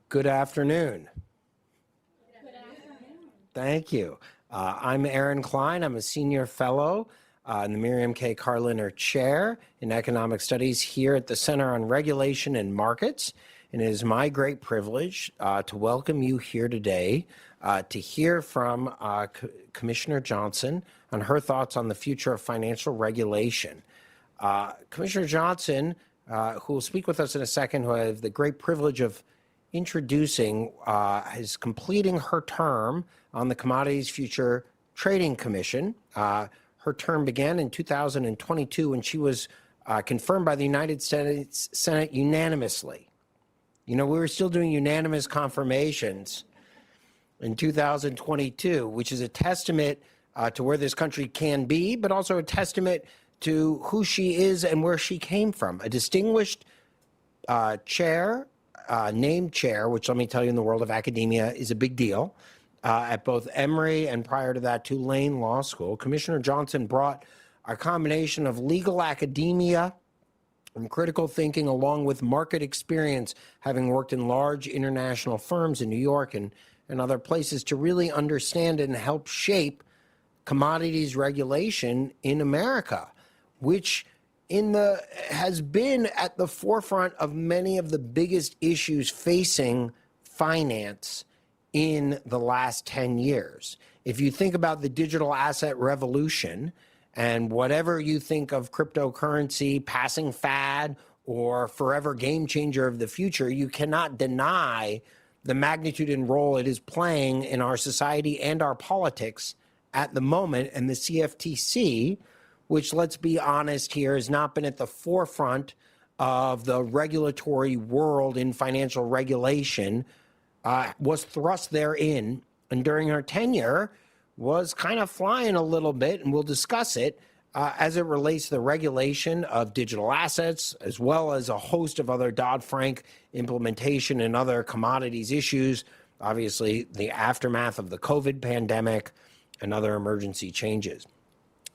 Good afternoon. Thank you. I'm Aaron Klein. I'm a senior fellow in the Miriam K. Carliner Chair in Economic Studies here at the Center on Regulation and Markets. And it is my great privilege to welcome you here today to hear from Commissioner Johnson on her thoughts on the future of financial regulation. Commissioner Johnson, who will speak with us in a second, who I have the great privilege of introducing, is completing her term on the Commodities Future Trading Commission. Her term began in 2022 when she was confirmed by the United States Senate unanimously. You know, we were still doing unanimous confirmations in 2022, which is a testament to where this country can be, but also a testament to who she is and where she came from. A distinguished chair, named chair, which let me tell you in the world of academia is a big deal, at both Emory and prior to that Tulane Law School. Commissioner Johnson brought a combination of legal academia and critical thinking along with market experience, having worked in large international firms in New York and other places to really understand and help shape commodities regulation in America, which has been at the forefront of many of the biggest issues facing finance in the last 10 years. If you think about the digital asset revolution and whatever you think of cryptocurrency, passing fad or forever game changer of the future, you cannot deny the magnitude and role it is playing in our society and our politics at the moment. And the CFTC, which, let's be honest here, has not been at the forefront of the regulatory world in financial regulation, was thrust therein, and during her tenure was kind of flying a little bit, and we'll discuss it, as it relates to the regulation of digital assets, as well as a host of other Dodd-Frank implementation and other commodities issues, obviously the aftermath of the COVID pandemic and other emergency changes.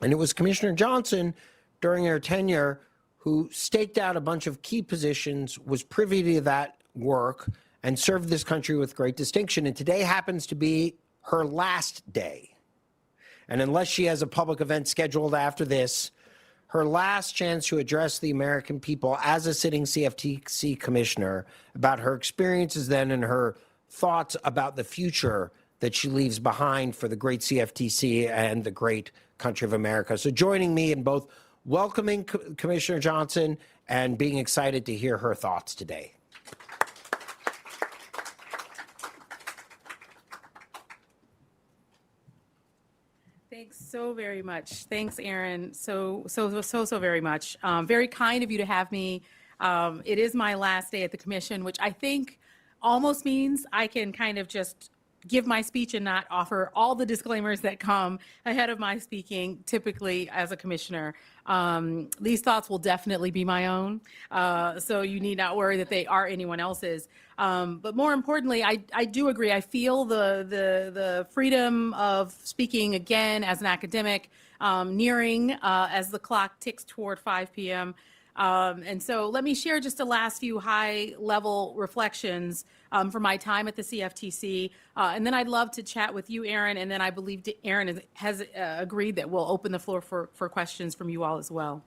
And it was Commissioner Johnson during her tenure who staked out a bunch of key positions, was privy to that work, and served this country with great distinction. And today happens to be her last day. And unless she has a public event scheduled after this, her last chance to address the American people as a sitting CFTC commissioner about her experiences then and her thoughts about the future that she leaves behind for the great CFTC and the great country of America. So joining me in both welcoming Commissioner Johnson and being excited to hear her thoughts today. so very much. Thanks, Erin. So very much. Very kind of you to have me. It is my last day at the commission, which I think almost means I can kind of just give my speech and not offer all the disclaimers that come ahead of my speaking, typically as a commissioner. These thoughts will definitely be my own, so you need not worry that they are anyone else's. But more importantly, I do agree. I feel the freedom of speaking again as an academic nearing as the clock ticks toward 5 p.m. And so let me share just the last few high-level reflections from my time at the CFTC. And then I'd love to chat with you, Erin, and then I believe Erin has agreed that we'll open the floor for questions from you all as well.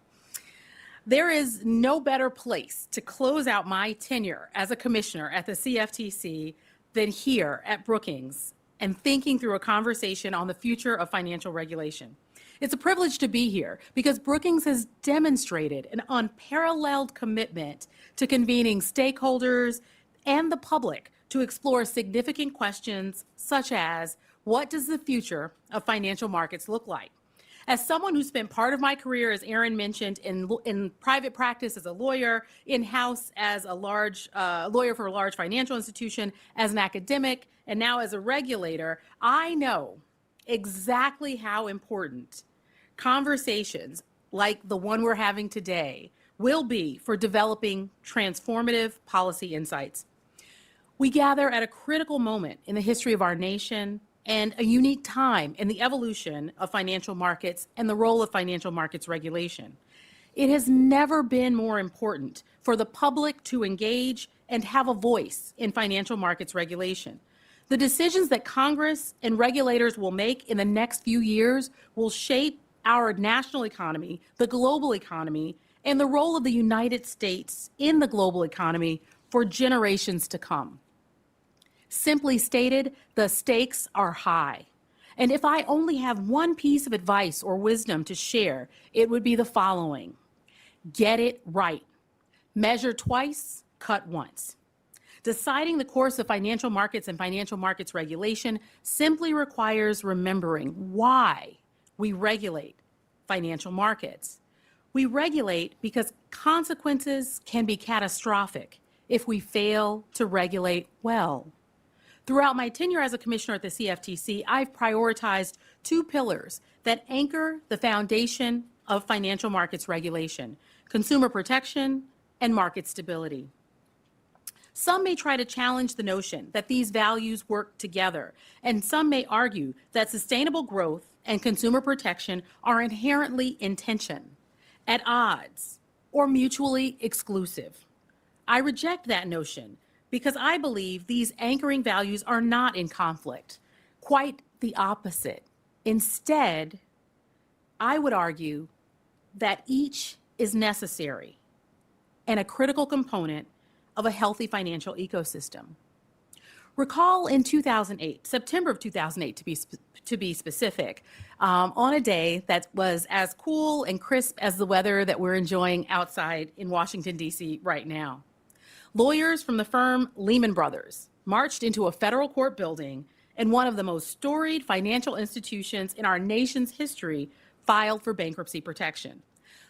There is no better place to close out my tenure as a commissioner at the CFTC than here at Brookings and thinking through a conversation on the future of financial regulation. It's a privilege to be here because Brookings has demonstrated an unparalleled commitment to convening stakeholders and the public to explore significant questions such as, what does the future of financial markets look like? As someone who spent part of my career, as Erin mentioned, in private practice as a lawyer, in-house as a large lawyer for a large financial institution, as an academic, and now as a regulator, I know exactly how important conversations like the one we're having today will be for developing transformative policy insights. We gather at a critical moment in the history of our nation and a unique time in the evolution of financial markets and the role of financial markets regulation. It has never been more important for the public to engage and have a voice in financial markets regulation. The decisions that Congress and regulators will make in the next few years will shape our national economy, the global economy, and the role of the United States in the global economy for generations to come. Simply stated, the stakes are high. And if I only have one piece of advice or wisdom to share, it would be the following. Get it right. Measure twice, cut once. Deciding the course of financial markets and financial markets regulation simply requires remembering why we regulate financial markets. We regulate because consequences can be catastrophic if we fail to regulate well. Throughout my tenure as a commissioner at the CFTC, I've prioritized two pillars that anchor the foundation of financial markets regulation: consumer protection and market stability. Some may try to challenge the notion that these values work together, and some may argue that sustainable growth and consumer protection are inherently in tension, at odds, or mutually exclusive. I reject that notion because I believe these anchoring values are not in conflict. Quite the opposite. Instead, I would argue that each is necessary and a critical component of a healthy financial ecosystem. Recall in 2008, September of 2008 to be specific, on a day that was as cool and crisp as the weather that we're enjoying outside in Washington, D.C. right now. Lawyers from the firm Lehman Brothers marched into a federal court building, and one of the most storied financial institutions in our nation's history filed for bankruptcy protection.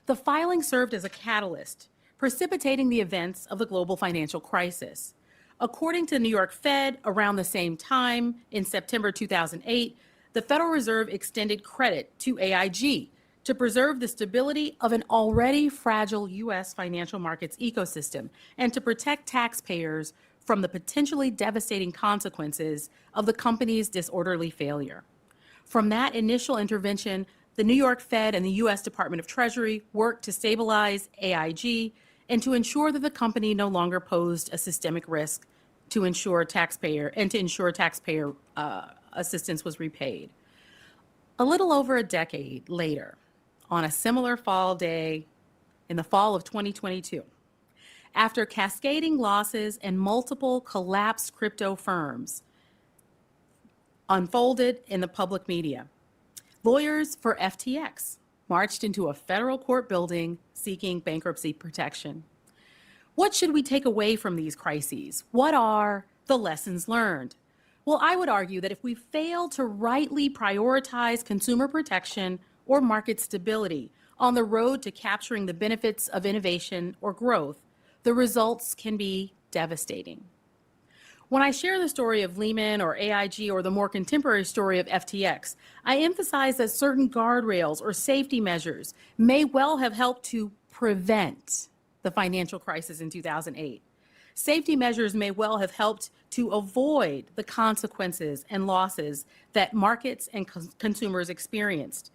The filing served as a catalyst, precipitating the events of the global financial crisis. According to the New York Fed, around the same time, in September 2008, the Federal Reserve extended credit to AIG to preserve the stability of an already fragile U.S. financial markets ecosystem and to protect taxpayers from the potentially devastating consequences of the company's disorderly failure. From that initial intervention, the New York Fed and the U.S. Department of Treasury worked to stabilize AIG and to ensure that the company no longer posed a systemic risk to ensure taxpayer assistance was repaid. A little over a decade later, on a similar fall day in the fall of 2022, after cascading losses and multiple collapsed crypto firms unfolded in the public media, lawyers for FTX marched into a federal court building seeking bankruptcy protection. What should we take away from these crises? What are the lessons learned? Well, I would argue that if we fail to rightly prioritize consumer protection or market stability on the road to capturing the benefits of innovation or growth, the results can be devastating. When I share the story of Lehman or AIG or the more contemporary story of FTX, I emphasize that certain guardrails or safety measures may well have helped to prevent the financial crisis in 2008. Safety measures may well have helped to avoid the consequences and losses that markets and consumers experienced.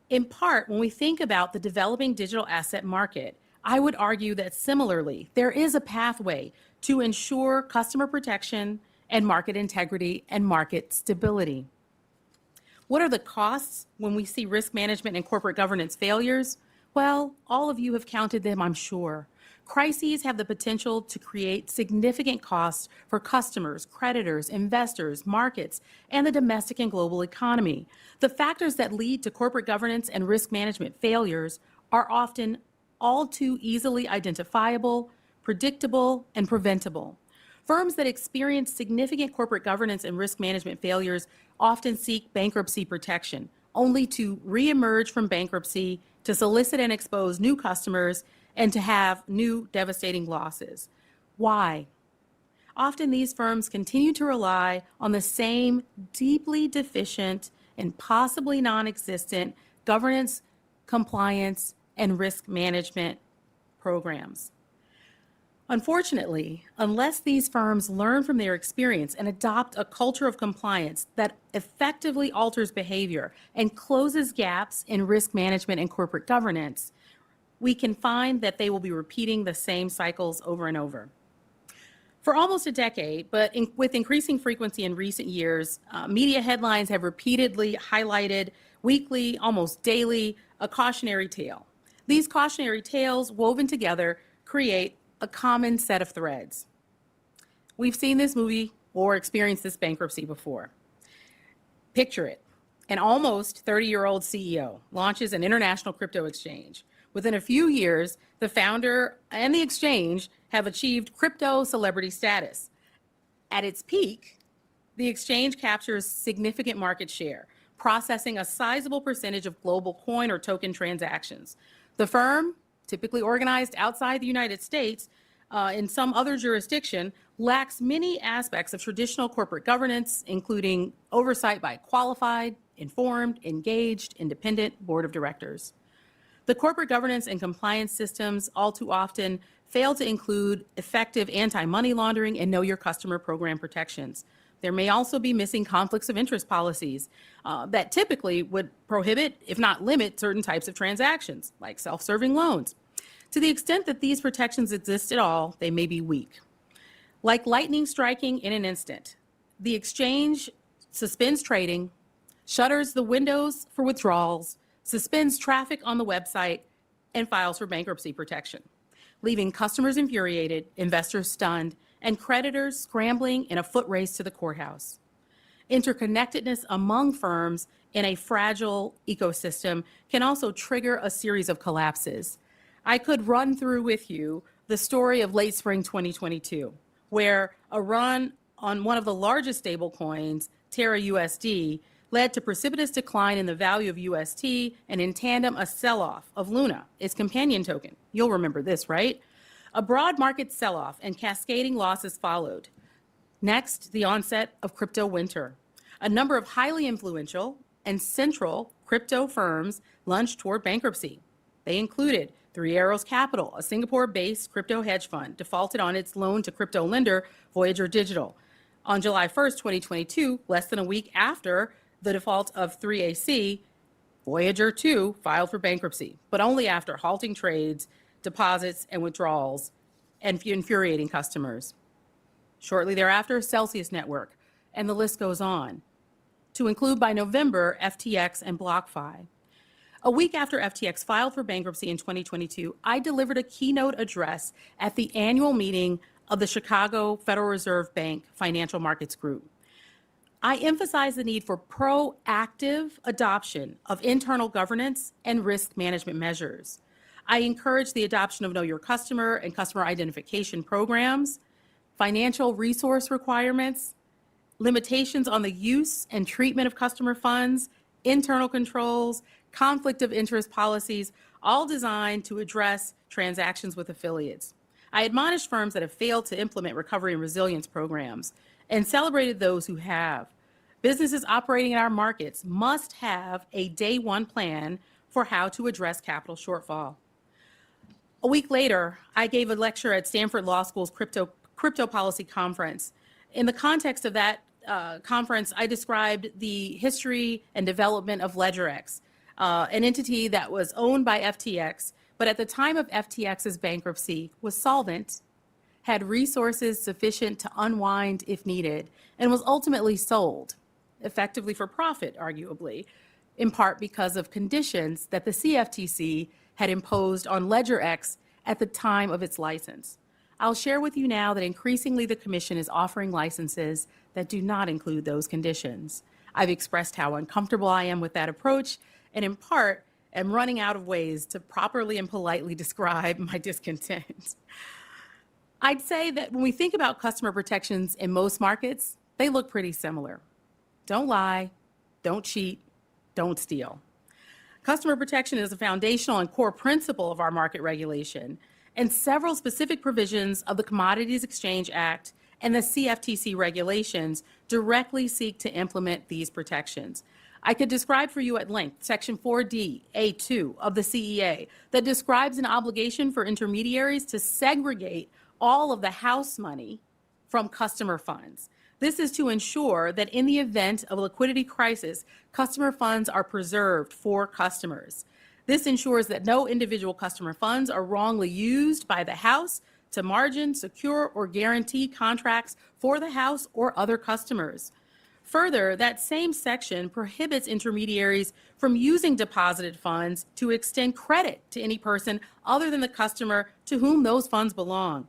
In part, when we think about the developing digital asset market, I would argue that similarly, there is a pathway to ensure customer protection and market integrity and market stability. What are the costs when we see risk management and corporate governance failures? Well, all of you have counted them, I'm sure. Crises have the potential to create significant costs for customers, creditors, investors, markets, and the domestic and global economy. The factors that lead to corporate governance and risk management failures are often all too easily identifiable, predictable, and preventable. Firms that experience significant corporate governance and risk management failures often seek bankruptcy protection, only to reemerge from bankruptcy to solicit and expose new customers and to have new devastating losses. Why? Often these firms continue to rely on the same deeply deficient and possibly non-existent governance, compliance, and risk management programs. Unfortunately, unless these firms learn from their experience and adopt a culture of compliance that effectively alters behavior and closes gaps in risk management and corporate governance, we can find that they will be repeating the same cycles over and over. For almost a decade, but with increasing frequency in recent years, media headlines have repeatedly highlighted weekly, almost daily, a cautionary tale. These cautionary tales woven together create a common set of threads. We've seen this movie or experienced this bankruptcy before. Picture it. An almost 30-year-old CEO launches an international crypto exchange. Within a few years, the founder and the exchange have achieved crypto celebrity status. At its peak, the exchange captures significant market share, processing a sizable percentage of global coin or token transactions. The firm, typically organized outside the United States, in some other jurisdiction, lacks many aspects of traditional corporate governance, including oversight by a qualified, informed, engaged, independent board of directors. The corporate governance and compliance systems all too often fail to include effective anti-money laundering and know your customer program protections. There may also be missing conflicts of interest policies that typically would prohibit, if not limit, certain types of transactions, like self-serving loans. To the extent that these protections exist at all, they may be weak. Like lightning striking in an instant, the exchange suspends trading, shutters the windows for withdrawals, suspends traffic on the website, and files for bankruptcy protection, leaving customers infuriated, investors stunned, and creditors scrambling in a foot race to the courthouse. Interconnectedness among firms in a fragile ecosystem can also trigger a series of collapses. I could run through with you the story of late spring 2022, where a run on one of the largest stablecoins, Terra USD, led to precipitous decline in the value of UST and in tandem a sell-off of Luna, its companion token. You'll remember this, right? A broad market sell-off and cascading losses followed. Next, the onset of crypto winter. A number of highly influential and central crypto firms lunged toward bankruptcy. They included Three Arrows Capital, a Singapore-based crypto hedge fund, defaulted on its loan to crypto lender Voyager Digital. On July 1st, 2022, less than a week after the default of 3AC, Voyager 2 filed for bankruptcy, but only after halting trades, deposits, and withdrawals, and infuriating customers. Shortly thereafter, Celsius Network, and the list goes on, to include by November, FTX and BlockFi. A week after FTX filed for bankruptcy in 2022, I delivered a keynote address at the annual meeting of the Chicago Federal Reserve Bank Financial Markets Group. I emphasize the need for proactive adoption of internal governance and risk management measures. I encourage the adoption of Know Your Customer and customer identification programs, financial resource requirements, limitations on the use and treatment of customer funds, internal controls, conflict of interest policies, all designed to address transactions with affiliates. I admonished firms that have failed to implement recovery and resilience programs and celebrated those who have. Businesses operating in our markets must have a day one plan for how to address capital shortfall. A week later, I gave a lecture at Stanford Law School's crypto policy conference. In the context of that conference, I described the history and development of LedgerX, an entity that was owned by FTX, but at the time of FTX's bankruptcy was solvent, had resources sufficient to unwind if needed, and was ultimately sold, effectively for profit, arguably, in part because of conditions that the CFTC had imposed on LedgerX at the time of its license. I'll share with you now that increasingly the Commission is offering licenses that do not include those conditions. I've expressed how uncomfortable I am with that approach, and in part, am running out of ways to properly and politely describe my discontent. I'd say that when we think about customer protections in most markets, they look pretty similar. Don't lie, don't cheat, don't steal. Customer protection is a foundational and core principle of our market regulation, and several specific provisions of the Commodities Exchange Act and the CFTC regulations directly seek to implement these protections. I could describe for you at length Section 4D, A2 of the CEA that describes an obligation for intermediaries to segregate all of the house money from customer funds. This is to ensure that in the event of a liquidity crisis, customer funds are preserved for customers. This ensures that no individual customer funds are wrongly used by the house to margin, secure, or guarantee contracts for the house or other customers. Further, that same section prohibits intermediaries from using deposited funds to extend credit to any person other than the customer to whom those funds belong.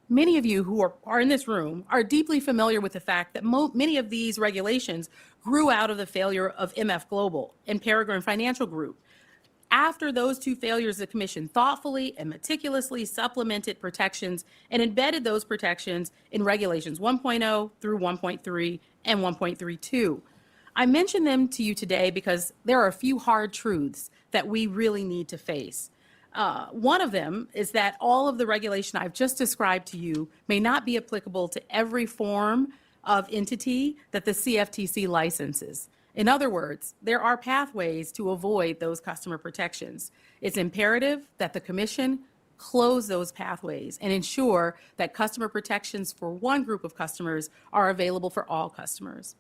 Many of you who are in this room are deeply familiar with the fact that many of these regulations grew out of the failure of MF Global and Peregrine Financial Group. After those two failures, the Commission thoughtfully and meticulously supplemented protections and embedded those protections in Regulations 1.0 through 1.3 and 1.32. I mention them to you today because there are a few hard truths that we really need to face. One of them is that all of the regulation I've just described to you may not be applicable to every form of entity that the CFTC licenses. In other words, there are pathways to avoid those customer protections. It's imperative that the Commission close those pathways and ensure that customer protections for one group of customers are available for all customers.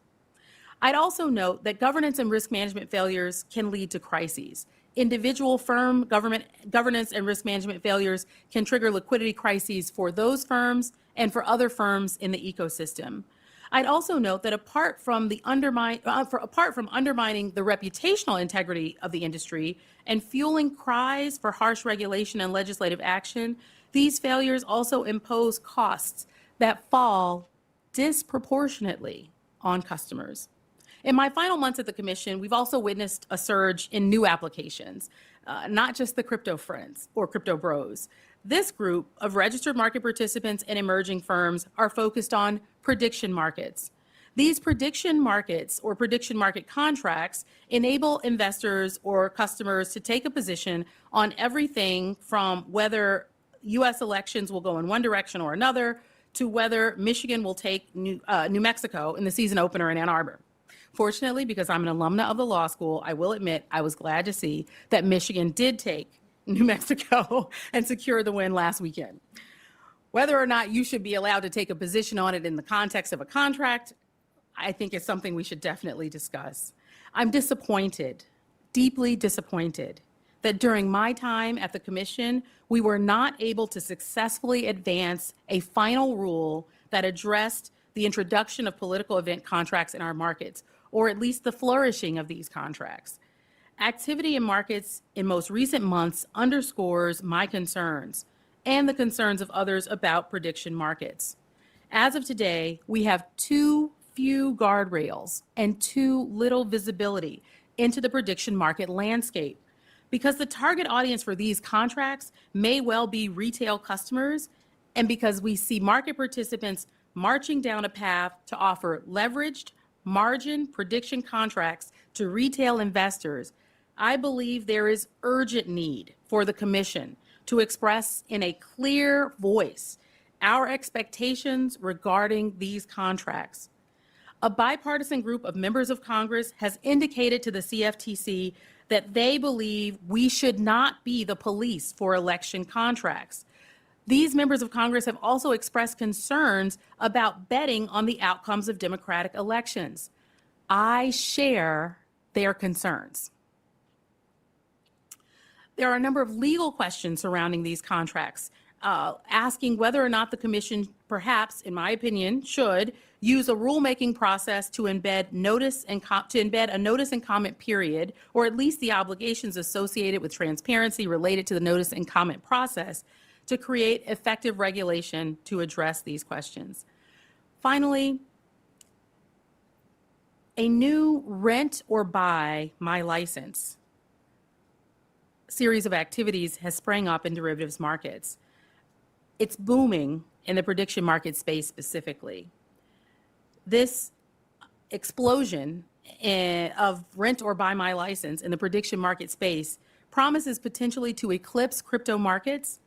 I'd also note that governance and risk management failures can lead to crises. Individual firm governance and risk management failures can trigger liquidity crises for those firms and for other firms in the ecosystem. I'd also note that apart from undermining the reputational integrity of the industry and fueling cries for harsh regulation and legislative action, these failures also impose costs that fall disproportionately on customers. In my final months at the Commission, we've also witnessed a surge in new applications, not just the crypto friends or crypto bros. This group of registered market participants and emerging firms are focused on prediction markets. These prediction markets or prediction market contracts enable investors or customers to take a position on everything from whether U.S. elections will go in one direction or another to whether Michigan will take New Mexico in the season opener in Ann Arbor. Fortunately, because I'm an alumna of the law school, I will admit I was glad to see that Michigan did take New Mexico and secure the win last weekend. Whether or not you should be allowed to take a position on it in the context of a contract, I think is something we should definitely discuss. I'm disappointed, deeply disappointed, that during my time at the Commission, we were not able to successfully advance a final rule that addressed the introduction of political event contracts in our markets, or at least the flourishing of these contracts. Activity in markets in most recent months underscores my concerns and the concerns of others about prediction markets. As of today, we have too few guardrails and too little visibility into the prediction market landscape. Because the target audience for these contracts may well be retail customers, and because we see market participants marching down a path to offer leveraged margin prediction contracts to retail investors, I believe there is urgent need for the Commission to express in a clear voice our expectations regarding these contracts. A bipartisan group of members of Congress has indicated to the CFTC that they believe we should not be the police for election contracts. These members of Congress have also expressed concerns about betting on the outcomes of Democratic elections. I share their concerns. There are a number of legal questions surrounding these contracts, asking whether or not the Commission, perhaps, in my opinion, should use a rulemaking process to embed a notice and comment period, or at least the obligations associated with transparency related to the notice and comment process, to create effective regulation to address these questions. Finally, a new rent or buy my license series of activities has sprang up in derivatives markets. It's booming in the prediction market space specifically. This explosion of rent or buy my license in the prediction market space promises potentially to eclipse crypto markets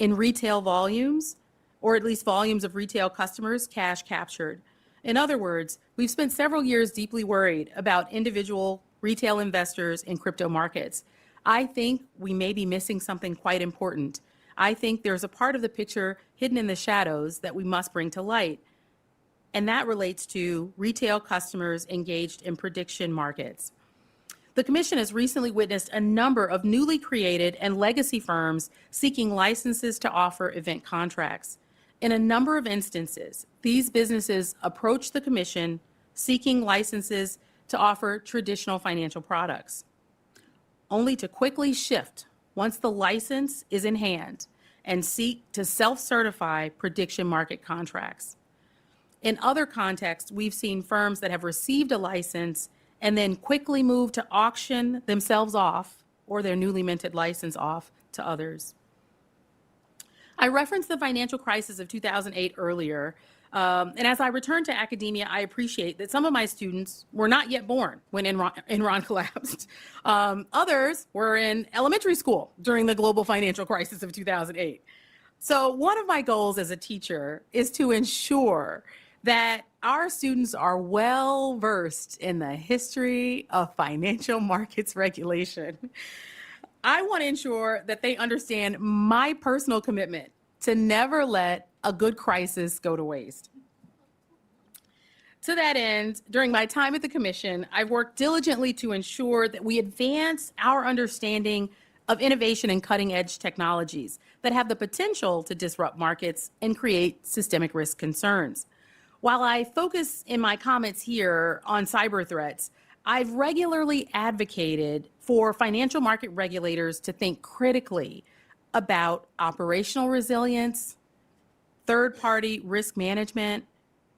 in retail volumes, or at least volumes of retail customers cash captured. In other words, we've spent several years deeply worried about individual retail investors in crypto markets. I think we may be missing something quite important. I think there's a part of the picture hidden in the shadows that we must bring to light, and that relates to retail customers engaged in prediction markets. The Commission has recently witnessed a number of newly created and legacy firms seeking licenses to offer event contracts. In a number of instances, these businesses approach the Commission seeking licenses to offer traditional financial products, only to quickly shift once the license is in hand and seek to self-certify prediction market contracts. In other contexts, we've seen firms that have received a license and then quickly move to auction themselves off or their newly minted license off to others. I referenced the financial crisis of 2008 earlier, and as I returned to academia, I appreciate that some of my students were not yet born when Enron collapsed. Others were in elementary school during the global financial crisis of 2008. So one of my goals as a teacher is to ensure that our students are well versed in the history of financial markets regulation. I want to ensure that they understand my personal commitment to never let a good crisis go to waste. To that end, during my time at the Commission, I've worked diligently to ensure that we advance our understanding of innovation and cutting-edge technologies that have the potential to disrupt markets and create systemic risk concerns. While I focus in my comments here on cyber threats, I've regularly advocated for financial market regulators to think critically about operational resilience, third-party risk management,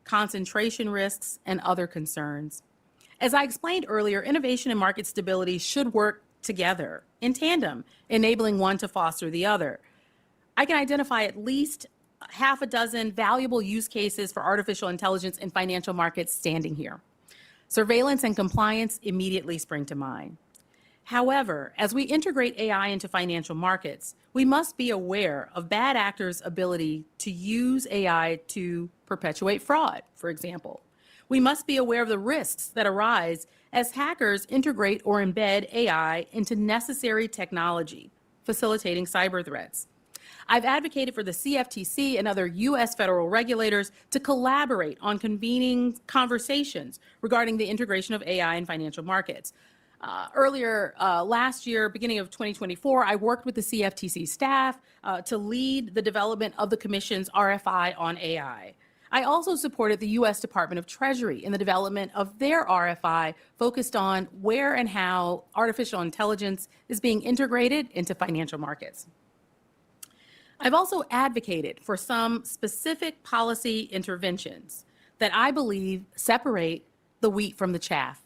concentration risks, and other concerns. As I explained earlier, innovation and market stability should work together in tandem, enabling one to foster the other. I can identify at least half a dozen valuable use cases for artificial intelligence in financial markets standing here. Surveillance and compliance immediately spring to mind. However, as we integrate AI into financial markets, we must be aware of bad actors' ability to use AI to perpetuate fraud, for example. We must be aware of the risks that arise as hackers integrate or embed AI into necessary technology, facilitating cyber threats. I've advocated for the CFTC and other U.S. federal regulators to collaborate on convening conversations regarding the integration of AI in financial markets. Earlier last year, beginning of 2024, I worked with the CFTC staff to lead the development of the Commission's RFI on AI. I also supported the U.S. Department of Treasury in the development of their RFI focused on where and how artificial intelligence is being integrated into financial markets. I've also advocated for some specific policy interventions that I believe separate the wheat from the chaff.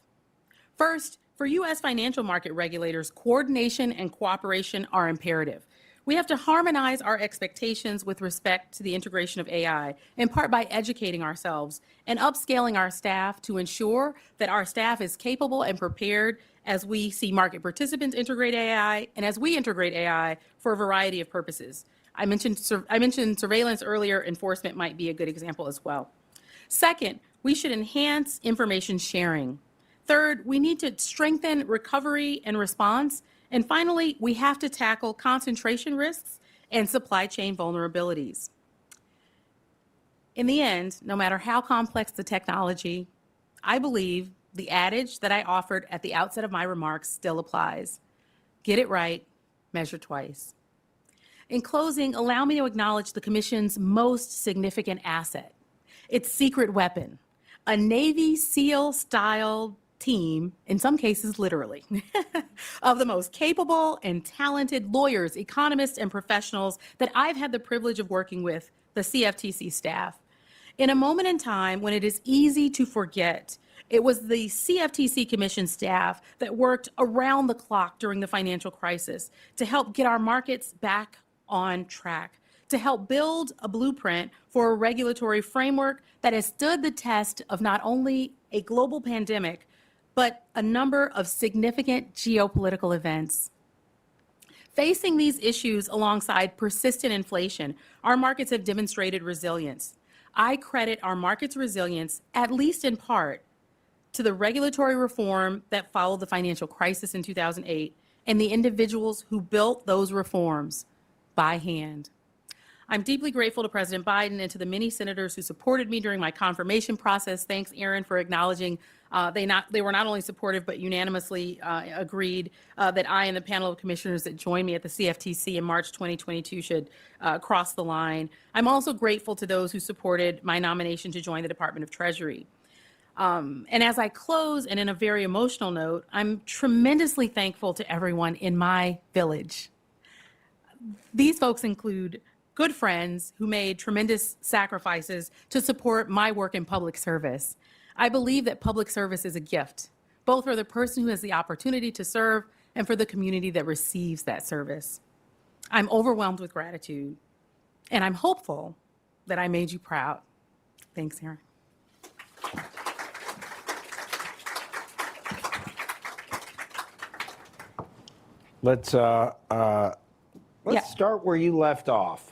First, for U.S. financial market regulators, coordination and cooperation are imperative. We have to harmonize our expectations with respect to the integration of AI, in part by educating ourselves and upscaling our staff to ensure that our staff is capable and prepared as we see market participants integrate AI and as we integrate AI for a variety of purposes. I mentioned surveillance earlier. Enforcement might be a good example as well. Second, we should enhance information sharing. Third, we need to strengthen recovery and response. And finally, we have to tackle concentration risks and supply chain vulnerabilities. In the end, no matter how complex the technology, I believe the adage that I offered at the outset of my remarks still applies. Get it right, measure twice. In closing, allow me to acknowledge the Commission's most significant asset, its secret weapon, a Navy SEAL-style team, in some cases literally, of the most capable and talented lawyers, economists, and professionals that I've had the privilege of working with, the CFTC staff. In a moment in time when it is easy to forget, it was the CFTC Commission staff that worked around the clock during the financial crisis to help get our markets back on track, to help build a blueprint for a regulatory framework that has stood the test of not only a global pandemic, but a number of significant geopolitical events. Facing these issues alongside persistent inflation, our markets have demonstrated resilience. I credit our markets' resilience, at least in part, to the regulatory reform that followed the financial crisis in 2008 and the individuals who built those reforms by hand. I'm deeply grateful to President Biden and to the many senators who supported me during my confirmation process. Thanks, Aaron, for acknowledging they were not only supportive but unanimously agreed that I and the panel of commissioners that joined me at the CFTC in March 2022 should cross the line. I'm also grateful to those who supported my nomination to join the Department of Treasury. And as I close, and in a very emotional note, I'm tremendously thankful to everyone in my village. These folks include good friends who made tremendous sacrifices to support my work in public service. I believe that public service is a gift, both for the person who has the opportunity to serve and for the community that receives that service. I'm overwhelmed with gratitude, and I'm hopeful that I made you proud. Thanks, Aaron. Let's start where you left off.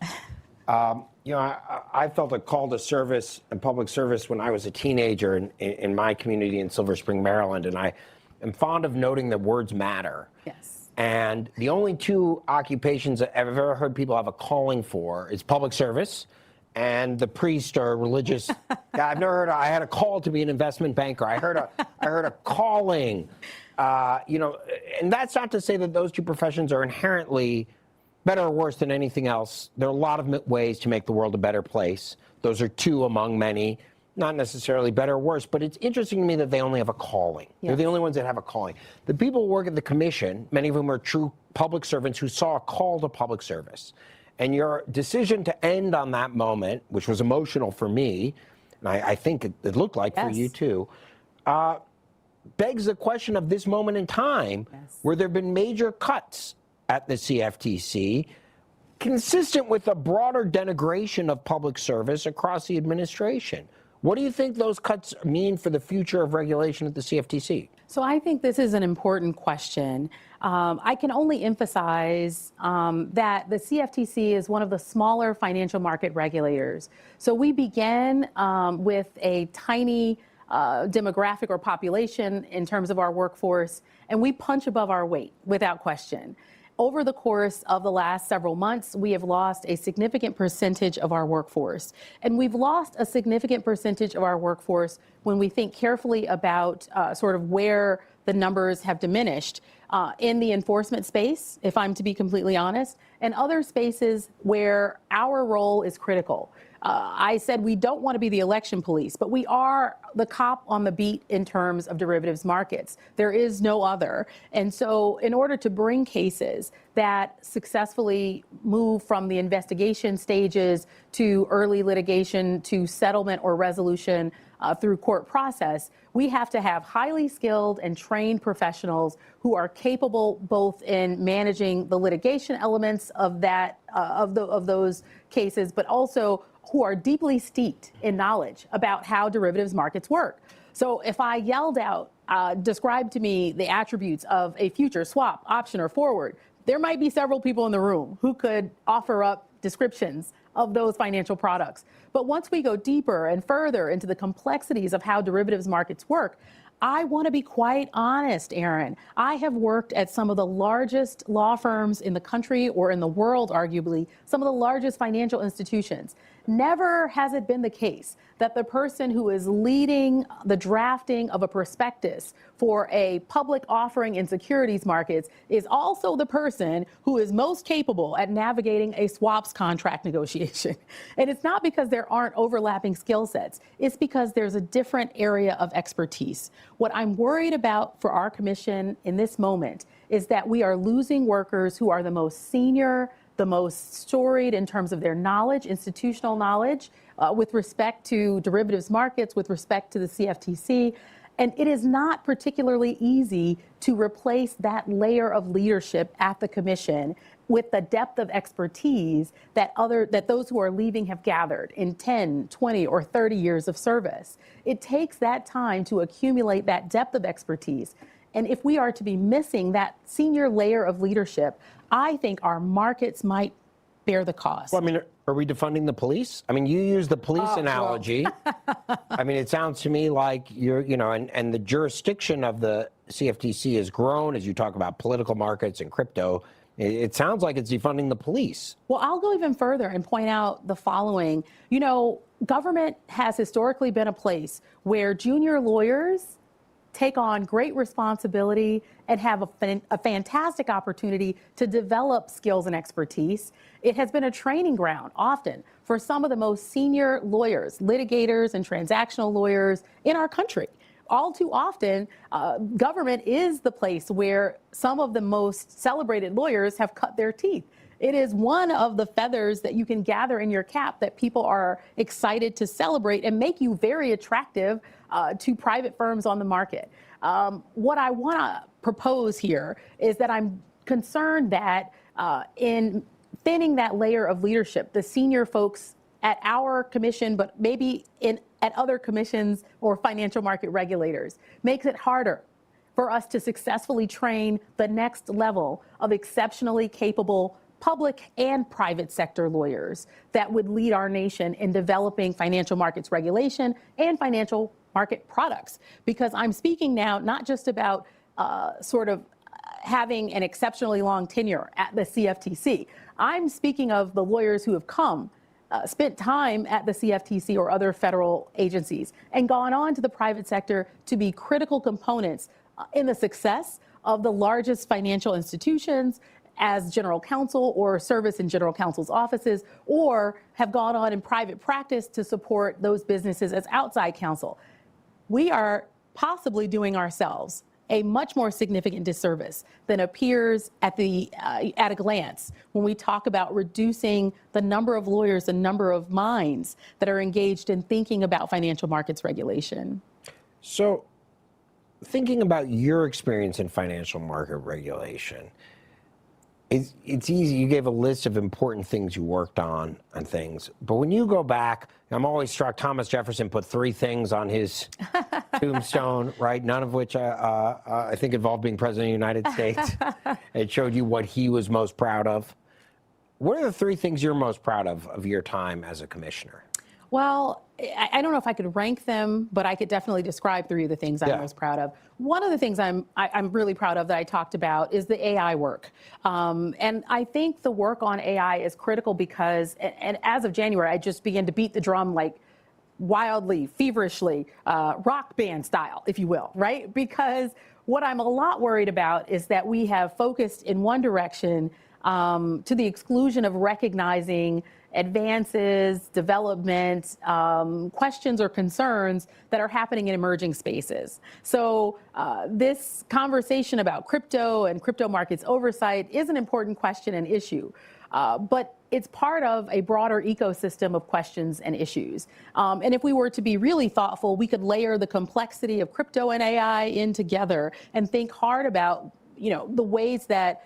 I felt a call to service and public service when I was a teenager in my community in Silver Spring, Maryland, and I am fond of noting that words matter. Yes. And the only two occupations that I've ever heard people have a calling for is public service and the priest or religious guy. I've never heard I had a call to be an investment banker. I heard a calling. And that's not to say that those two professions are inherently better or worse than anything else. There are a lot of ways to make the world a better place. Those are two among many, not necessarily better or worse, but it's interesting to me that they only have a calling. Yes. They're the only ones that have a calling. The people who work at the commission, many of whom are true public servants who saw a call to public service. And your decision to end on that moment, which was emotional for me, and I think it looked like for you too, begs the question of this moment in time, where there have been major cuts at the CFTC, consistent with a broader denigration of public service across the administration. What do you think those cuts mean for the future of regulation at the CFTC? So I think this is an important question. I can only emphasize that the CFTC is one of the smaller financial market regulators. So we began with a tiny demographic or population in terms of our workforce, and we punch above our weight without question. Over the course of the last several months, we have lost a significant percentage of our workforce. And we've lost a significant percentage of our workforce when we think carefully about sort of where the numbers have diminished in the enforcement space, if I'm to be completely honest, and other spaces where our role is critical. I said we don't want to be the election police, but we are the cop on the beat in terms of derivatives markets. There is no other. And so in order to bring cases that successfully move from the investigation stages to early litigation to settlement or resolution through court process, we have to have highly skilled and trained professionals who are capable both in managing the litigation elements of that of those cases, but also who are deeply steeped in knowledge about how derivatives markets work. So if I yelled out, describe to me the attributes of a future, swap, option, or forward, there might be several people in the room who could offer up descriptions of those financial products. But once we go deeper and further into the complexities of how derivatives markets work, I want to be quite honest, Aaron. I have worked at some of the largest law firms in the country or in the world, arguably, some of the largest financial institutions. Never has it been the case that the person who is leading the drafting of a prospectus for a public offering in securities markets is also the person who is most capable at navigating a swaps contract negotiation. And it's not because there aren't overlapping skill sets. It's because there's a different area of expertise. What I'm worried about for our commission in this moment is that we are losing workers who are the most senior, the most storied in terms of their knowledge, institutional knowledge, with respect to derivatives markets, with respect to the CFTC. And it is not particularly easy to replace that layer of leadership at the commission with the depth of expertise that those who are leaving have gathered in 10, 20, or 30 years of service. It takes that time to accumulate that depth of expertise. And if we are to be missing that senior layer of leadership, I think our markets might bear the cost. Well, I mean, are we defunding the police? I mean, you use the police analogy. I mean, it sounds to me like you're, and the jurisdiction of the CFTC has grown as you talk about political markets and crypto. It sounds like it's defunding the police. Well, I'll go even further and point out the following. Government has historically been a place where junior lawyers take on great responsibility and have a fantastic opportunity to develop skills and expertise. It has been a training ground often for some of the most senior lawyers, litigators, and transactional lawyers in our country. All too often, government is the place where some of the most celebrated lawyers have cut their teeth. It is one of the feathers that you can gather in your cap that people are excited to celebrate and make you very attractive to private firms on the market. What I want to propose here is that I'm concerned that in thinning that layer of leadership, the senior folks at our commission, but maybe at other commissions or financial market regulators, makes it harder for us to successfully train the next level of exceptionally capable public and private sector lawyers that would lead our nation in developing financial markets regulation and financial market products. Because I'm speaking now not just about having an exceptionally long tenure at the CFTC. I'm speaking of the lawyers who have spent time at the CFTC or other federal agencies and gone on to the private sector to be critical components in the success of the largest financial institutions as general counsel or service in general counsel's offices, or have gone on in private practice to support those businesses as outside counsel. We are possibly doing ourselves a much more significant disservice than appears at a glance when we talk about reducing the number of lawyers, the number of minds that are engaged in thinking about financial markets regulation. So, thinking about your experience in financial market regulation, it's easy. You gave a list of important things you worked on things. But when you go back, I'm always struck, Thomas Jefferson put 3 things on his tombstone, right? None of which I think involved being president of the United States. It showed you what he was most proud of. What are the 3 things you're most proud of your time as a commissioner? Well, I don't know if I could rank them, but I could definitely describe 3 of the things I'm most proud of. One of the things I'm really proud of that I talked about is the AI work. And I think the work on AI is critical because, and as of January, I just began to beat the drum like wildly, feverishly, rock band style, if you will, right? Because what I'm a lot worried about is that we have focused in one direction to the exclusion of recognizing advances, development, questions or concerns that are happening in emerging spaces. So this conversation about crypto and crypto markets oversight is an important question and issue, but it's part of a broader ecosystem of questions and issues. And if we were to be really thoughtful, we could layer the complexity of crypto and AI in together and think hard about the ways that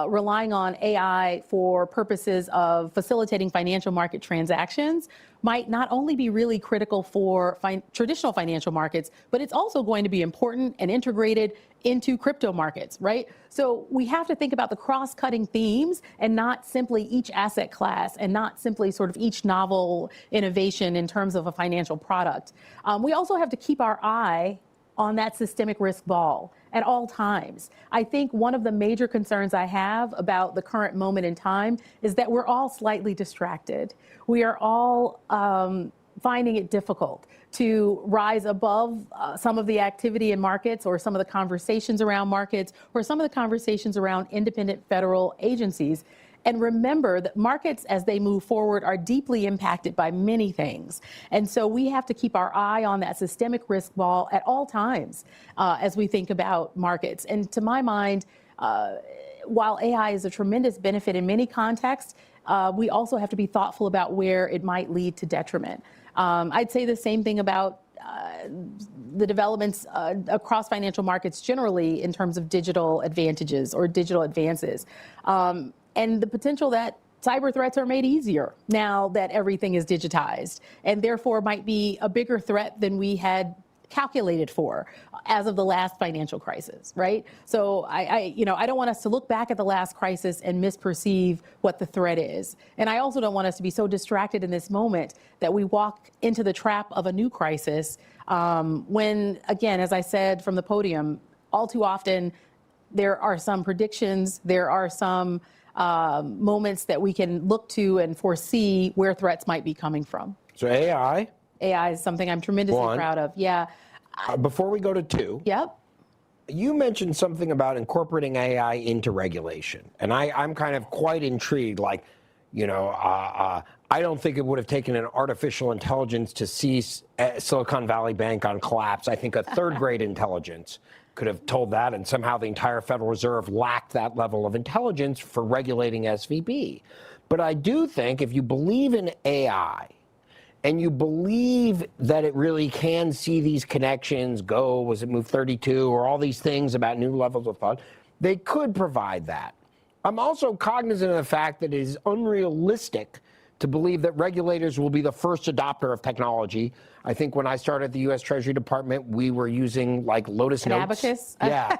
relying on AI for purposes of facilitating financial market transactions might not only be really critical for traditional financial markets, but it's also going to be important and integrated into crypto markets, right? So we have to think about the cross-cutting themes and not simply each asset class and not simply sort of each novel innovation in terms of a financial product. We also have to keep our eye on that systemic risk ball at all times. I think one of the major concerns I have about the current moment in time is that we're all slightly distracted. We are all finding it difficult to rise above some of the activity in markets or some of the conversations around markets or some of the conversations around independent federal agencies. And remember that markets, as they move forward, are deeply impacted by many things. And so we have to keep our eye on that systemic risk ball at all times as we think about markets. And to my mind, while AI is a tremendous benefit in many contexts, we also have to be thoughtful about where it might lead to detriment. I'd say the same thing about the developments across financial markets generally in terms of digital advantages or digital advances. And the potential that cyber threats are made easier now that everything is digitized, and therefore might be a bigger threat than we had calculated for as of the last financial crisis, right? So I don't want us to look back at the last crisis and misperceive what the threat is. And I also don't want us to be so distracted in this moment that we walk into the trap of a new crisis when, again, as I said from the podium, all too often there are some predictions, there are some moments that we can look to and foresee where threats might be coming from. So AI is something I'm tremendously proud of. Yeah. Before we go to 2. Yep. You mentioned something about incorporating AI into regulation. And I'm kind of quite intrigued. Like, I don't think it would have taken an artificial intelligence to see Silicon Valley Bank on collapse. I think a third grade intelligence could have told that, and somehow the entire Federal Reserve lacked that level of intelligence for regulating SVB. But I do think if you believe in AI and you believe that it really can see these connections, was it move 32, or all these things about new levels of thought, they could provide that. I'm also cognizant of the fact that it is unrealistic to believe that regulators will be the first adopter of technology. I think when I started at the U.S. Treasury Department, we were using like Lotus Notes. Abacus? Yeah.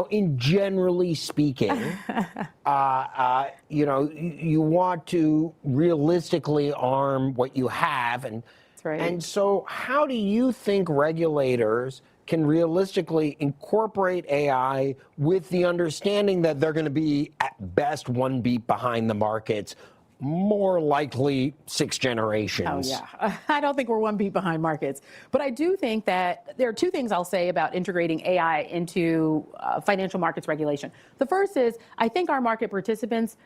In generally speaking, you want to realistically arm what you have. And, That's right. And so how do you think regulators can realistically incorporate AI with the understanding that they're going to be at best one beat behind the markets, more likely 6 generations? Oh, yeah. I don't think we're one beat behind markets. But I do think that there are 2 things I'll say about integrating AI into financial markets regulation. The first is I think our market participants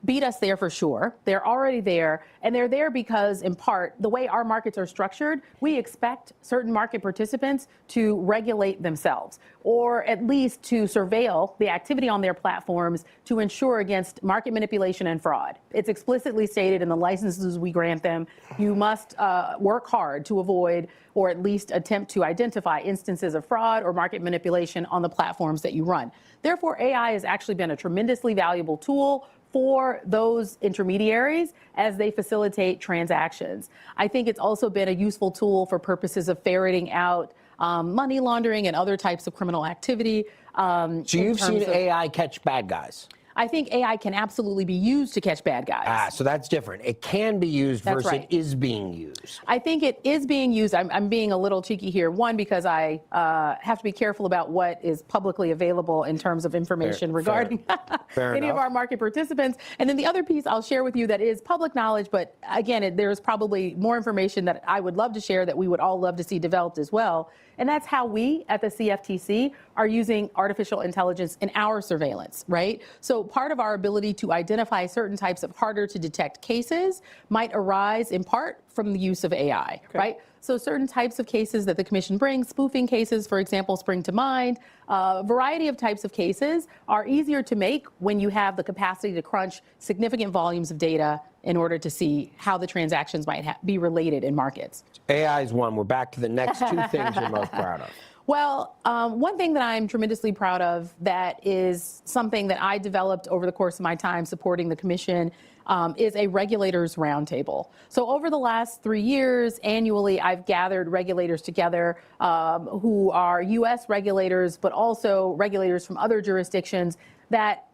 beat us there for sure. They're already there. And they're there because, in part, the way our markets are structured, we expect certain market participants to regulate themselves, or at least to surveil the activity on their platforms to ensure against market manipulation and fraud. It's explicitly stated in the licenses we grant them. You must work hard to avoid or at least attempt to identify instances of fraud or market manipulation on the platforms that you run. Therefore, AI has actually been a tremendously valuable tool for those intermediaries as they facilitate transactions. I think it's also been a useful tool for purposes of ferreting out money laundering and other types of criminal activity. So you've seen AI catch bad guys? I think AI can absolutely be used to catch bad guys. So that's different. It can be used versus right. it is being used. I think it is being used. I'm being a little cheeky here. One, because I have to be careful about what is publicly available in terms of information regarding any of our market participants. And then the other piece I'll share with you that is public knowledge, but again, there's probably more information that I would love to share that we would all love to see developed as well. And that's how we at the CFTC are using artificial intelligence in our surveillance, right? So part of our ability to identify certain types of harder to detect cases might arise in part from the use of AI, right? So certain types of cases that the commission brings, spoofing cases, for example, spring to mind. A variety of types of cases are easier to make when you have the capacity to crunch significant volumes of data in order to see how the transactions might be related in markets. AI is one. We're back to the next two things you're most proud of. Well, one thing that I'm tremendously proud of that is something that I developed over the course of my time supporting the commission is a regulators roundtable. So over the last 3 years, annually, I've gathered regulators together who are U.S. regulators, but also regulators from other jurisdictions that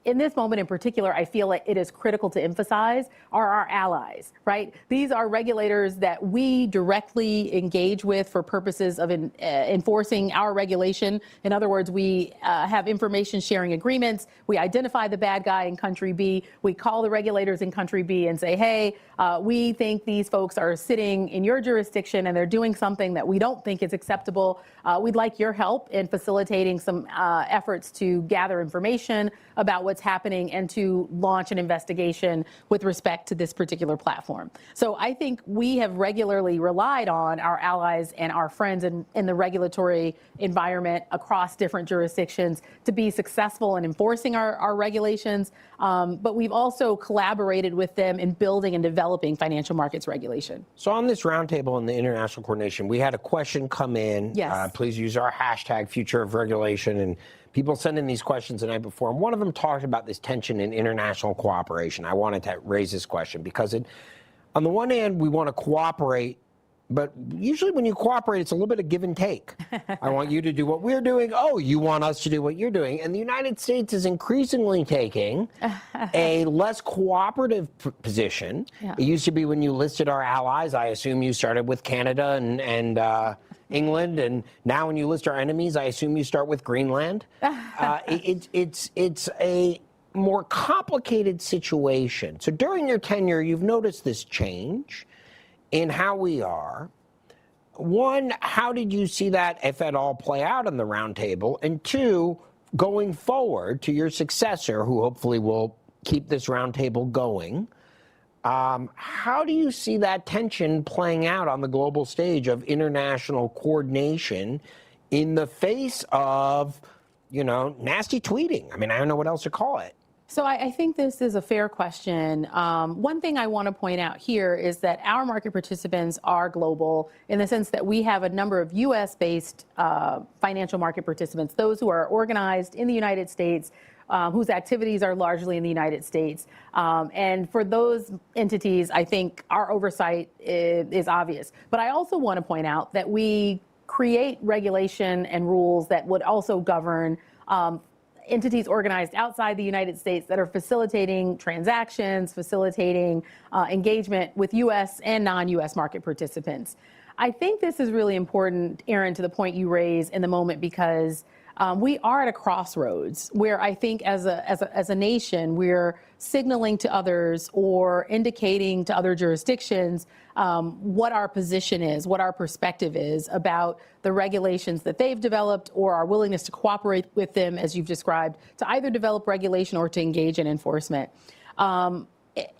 in this moment in particular, I feel like it is critical to emphasize are our allies, right? These are regulators that we directly engage with for purposes of enforcing our regulation. In other words, we have information sharing agreements. We identify the bad guy in country B. We call the regulators in country B and say, hey, we think these folks are sitting in your jurisdiction and they're doing something that we don't think is acceptable. We'd like your help in facilitating some efforts to gather information about what's happening and to launch an investigation with respect to this particular platform. So I think we have regularly relied on our allies and our friends in the regulatory environment across different jurisdictions to be successful in enforcing our regulations. But we've also collaborated with them in building and developing financial markets regulation. So on this roundtable in the international coordination, we had a question come in. Yes. Please use our hashtag future of regulation. And people sent in these questions the night before. And one of them talked about this tension in international cooperation. I wanted to raise this question because on the one hand, we want to cooperate, but usually when you cooperate, it's a little bit of give and take. I want you to do what we're doing. Oh, you want us to do what you're doing. And the United States is increasingly taking a less cooperative position. Yeah. It used to be when you listed our allies, I assume you started with Canada and England, and now when you list our enemies, I assume you start with Greenland. It's a more complicated situation. So during your tenure, you've noticed this change in how we are. One, how did you see that, if at all, play out on the roundtable? And two, going forward to your successor, who hopefully will keep this roundtable going, how do you see that tension playing out on the global stage of international coordination in the face of, nasty tweeting? I mean, I don't know what else to call it. So I think this is a fair question. One thing I want to point out here is that our market participants are global in the sense that we have a number of U.S.-based financial market participants, those who are organized in the United States, whose activities are largely in the United States. And for those entities, I think our oversight is obvious. But I also want to point out that we create regulation and rules that would also govern entities organized outside the United States that are facilitating transactions, facilitating engagement with U.S. and non-U.S. market participants. I think this is really important, Aaron, to the point you raise in the moment, because we are at a crossroads where I think as a nation, we're signaling to others or indicating to other jurisdictions what our position is, what our perspective is about the regulations that they've developed or our willingness to cooperate with them, as you've described, to either develop regulation or to engage in enforcement.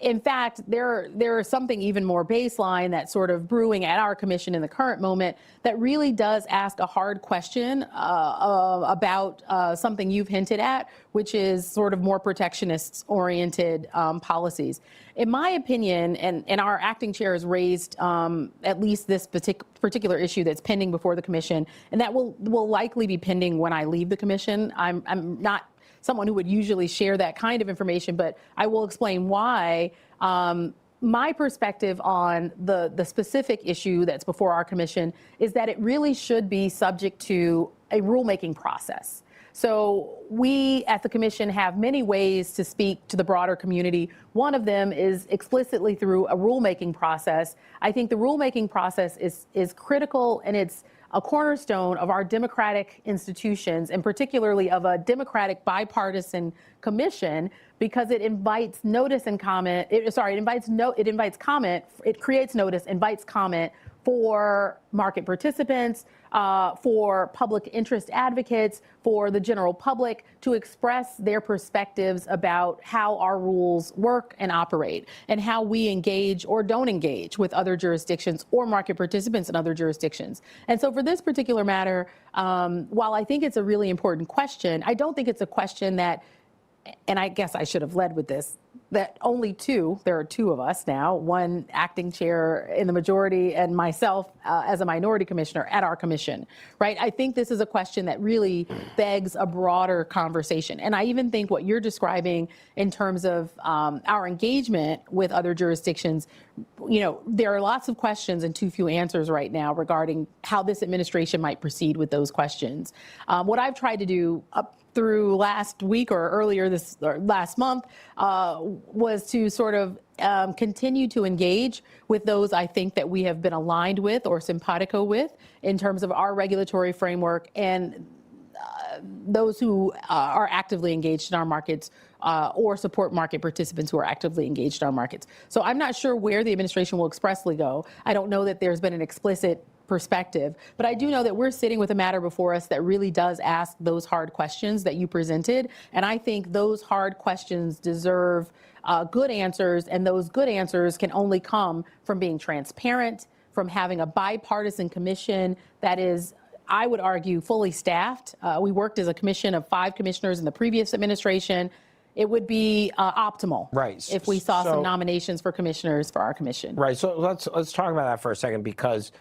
In fact, there is something even more baseline that's sort of brewing at our commission in the current moment that really does ask a hard question about something you've hinted at, which is sort of more protectionist-oriented policies. In my opinion, and our acting chair has raised at least this particular issue that's pending before the commission, and that will likely be pending when I leave the commission. I'm not someone who would usually share that kind of information, but I will explain why. My perspective on the specific issue that's before our commission is that it really should be subject to a rulemaking process. So we at the Commission have many ways to speak to the broader community. One of them is explicitly through a rulemaking process. I think the rulemaking process is critical, and it's a cornerstone of our democratic institutions, and particularly of a democratic bipartisan commission, because it invites notice and comment. It invites comment. It creates notice, invites comment for market participants, for public interest advocates, for the general public to express their perspectives about how our rules work and operate, and how we engage or don't engage with other jurisdictions or market participants in other jurisdictions. And so for this particular matter, while I think it's a really important question, I don't think it's a question that, and I guess I should have led with this, that there are two of us now, one acting chair in the majority and myself as a minority commissioner at our commission, right? I think this is a question that really begs a broader conversation. And I even think what you're describing in terms of our engagement with other jurisdictions, there are lots of questions and too few answers right now regarding how this administration might proceed with those questions. What I've tried to do up through last week or last month was to sort of continue to engage with those I think that we have been aligned with or simpatico with in terms of our regulatory framework, and those who are actively engaged in our markets or support market participants who are actively engaged in our markets. So I'm not sure where the administration will expressly go. I don't know that there's been an explicit perspective, but I do know that we're sitting with a matter before us that really does ask those hard questions that you presented. And I think those hard questions deserve good answers, and those good answers can only come from being transparent, from having a bipartisan commission that is, I would argue, fully staffed. We worked as a commission of 5 commissioners in the previous administration. It would be optimal, right, if we saw some nominations for commissioners for our commission. Right. So let's talk about that for a second, because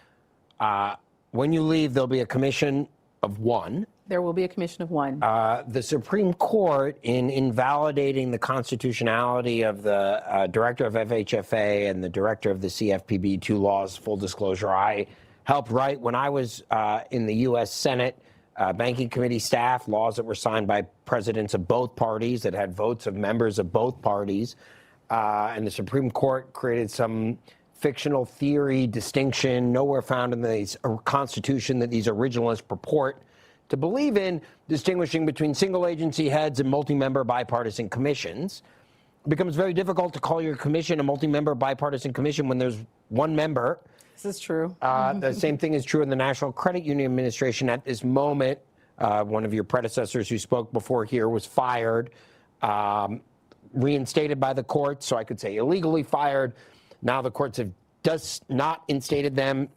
when you leave, there'll be a commission of 1. There will be a commission of 1. The Supreme Court, in invalidating the constitutionality of the director of FHFA and the director of the CFPB, 2 laws, full disclosure, I helped write when I was in the U.S. Senate Banking Committee staff, laws that were signed by presidents of both parties that had votes of members of both parties. And the Supreme Court created some fictional theory distinction nowhere found in the Constitution that these originalists purport to believe in, distinguishing between single agency heads and multi-member bipartisan commissions. It becomes very difficult to call your commission a multi-member bipartisan commission when there's 1 member. This is true. The same thing is true in the National Credit Union Administration at this moment. One of your predecessors who spoke before here was fired, reinstated by the courts, so I could say illegally fired. Now the courts have just not instated them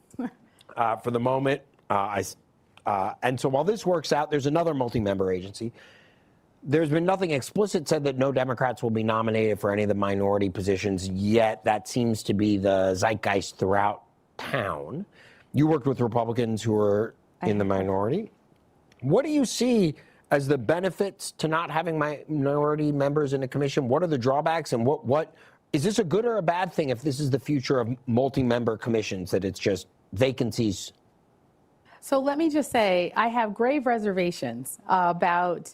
for the moment. And so while this works out, there's another multi-member agency. There's been nothing explicit said that no Democrats will be nominated for any of the minority positions yet. That seems to be the zeitgeist throughout town. You worked with Republicans who are in the minority. What do you see as the benefits to not having minority members in a commission? What are the drawbacks, and what is this a good or a bad thing if this is the future of multi-member commissions, that it's just vacancies? So let me just say, I have grave reservations about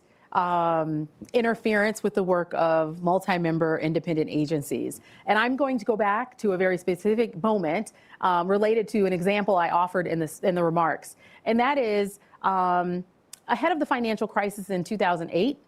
interference with the work of multi-member independent agencies. And I'm going to go back to a very specific moment related to an example I offered in the remarks. And that is, ahead of the financial crisis in 2008,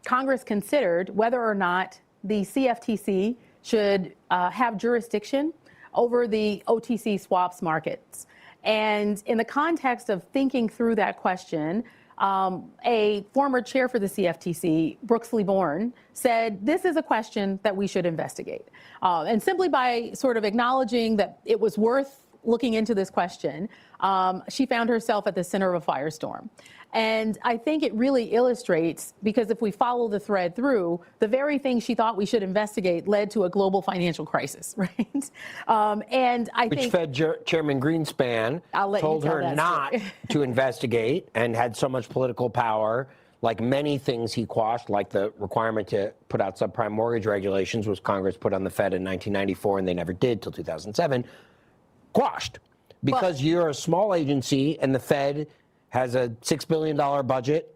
Congress considered whether or not the CFTC should have jurisdiction over the OTC swaps markets. And in the context of thinking through that question, a former chair for the CFTC, Brooks Lee-Born, said this is a question that we should investigate. And simply by sort of acknowledging that it was worth looking into this question, she found herself at the center of a firestorm. And I think it really illustrates, because if we follow the thread through, the very thing she thought we should investigate led to a global financial crisis, right? And I think— Which Fed Chairman Greenspan told her not to investigate, and had so much political power. Like many things he quashed, like the requirement to put out subprime mortgage regulations, which Congress put on the Fed in 1994, and they never did till 2007, quashed. Because you're a small agency and the Fed has a $6 billion budget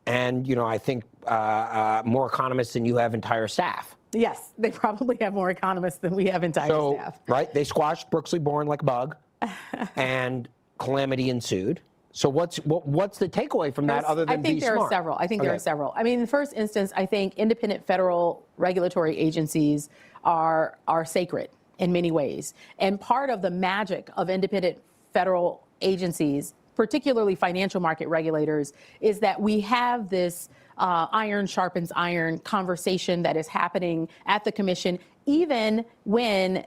And, I think more economists than you have entire staff. Yes, they probably have more economists than we have entire staff. Right, they squashed Brooksley Born like a bug, and calamity ensued. So what's the takeaway from that other than be smart? I think there are several. There are several. I mean, in the first instance, I think independent federal regulatory agencies are sacred in many ways. And part of the magic of independent federal agencies, particularly financial market regulators, is that we have this iron sharpens iron conversation that is happening at the commission, even when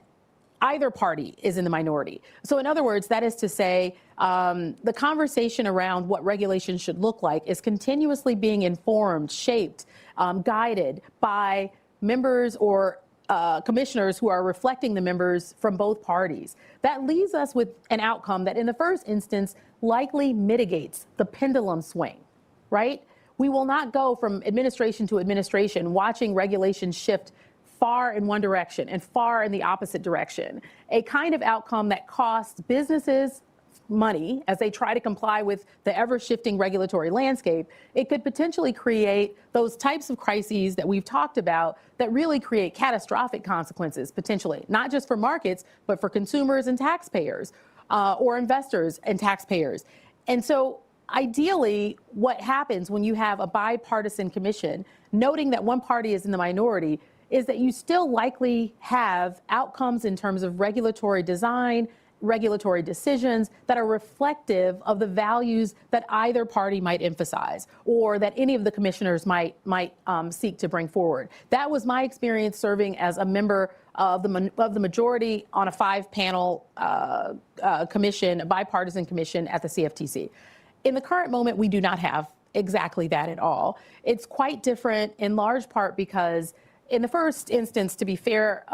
either party is in the minority. So in other words, that is to say, the conversation around what regulation should look like is continuously being informed, shaped, guided by members or commissioners who are reflecting the members from both parties. That leaves us with an outcome that in the first instance likely mitigates the pendulum swing, right? We will not go from administration to administration watching regulation shift far in one direction and far in the opposite direction. A kind of outcome that costs businesses money as they try to comply with the ever-shifting regulatory landscape. It could potentially create those types of crises that we've talked about that really create catastrophic consequences, potentially, not just for markets, but for consumers and taxpayers, or investors and taxpayers. And so ideally, what happens when you have a bipartisan commission, noting that one party is in the minority, is that you still likely have outcomes in terms of regulatory design, regulatory decisions that are reflective of the values that either party might emphasize or that any of the commissioners might seek to bring forward. That was my experience serving as a member of the majority on a 5-panel commission, a bipartisan commission at the CFTC. In the current moment, we do not have exactly that at all. It's quite different in large part because in the first instance, to be fair,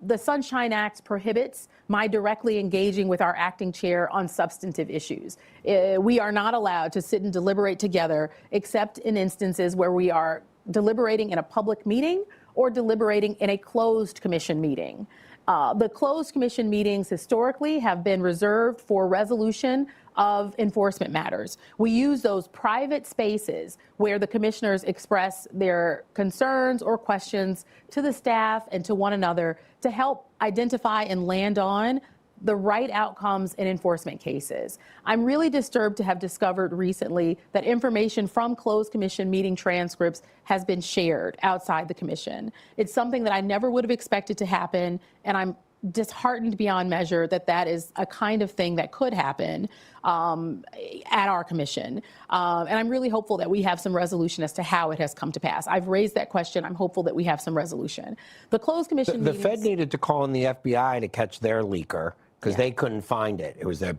the Sunshine Act prohibits my directly engaging with our acting chair on substantive issues. We are not allowed to sit and deliberate together except in instances where we are deliberating in a public meeting or deliberating in a closed commission meeting. The closed commission meetings historically have been reserved for resolution of enforcement matters. We use those private spaces where the commissioners express their concerns or questions to the staff and to one another to help identify and land on the right outcomes in enforcement cases. I'm really disturbed to have discovered recently that information from closed commission meeting transcripts has been shared outside the commission. It's something that I never would have expected to happen, and I'm disheartened beyond measure that that is a kind of thing that could happen at our commission. And I'm really hopeful that we have some resolution as to how it has come to pass. I've raised that question. I'm hopeful that we have some resolution. The closed commission The Fed needed to call in the FBI to catch their leaker because they couldn't find it. It was the